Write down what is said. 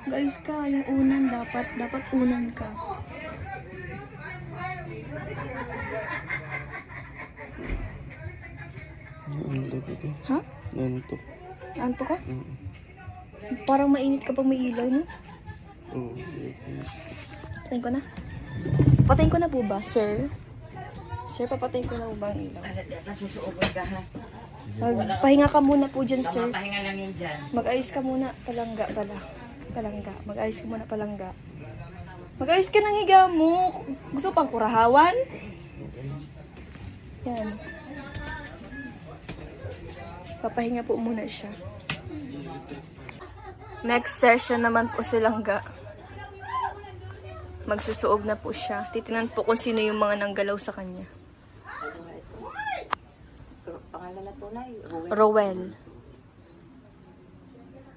Guys ka, yung unan dapat unan ka. Naantok ito. Ha? Naantok. Anto ka? Parang mainit kapag may ilaw, no? Oo. Patayin ko na. Patayin ko na po ba, sir? Sir, papatayin ko na po ba ang ilaw? Nasusuobod ka ha. Magpahinga ka muna po dyan, sir. Pahinga lang yun dyan. Mag-ayos ka muna. Palangga pala. Palangga. Mag-ayos ka muna, palangga. Mag-ayos ka ng higa mo. Gusto pang kurahawan? Yan. Papahinga po muna siya. Next session naman po si Langga. Magsusuog na po siya. Titinan po kung sino yung mga nanggalaw sa kanya. Pangalan na tunay. Rowel.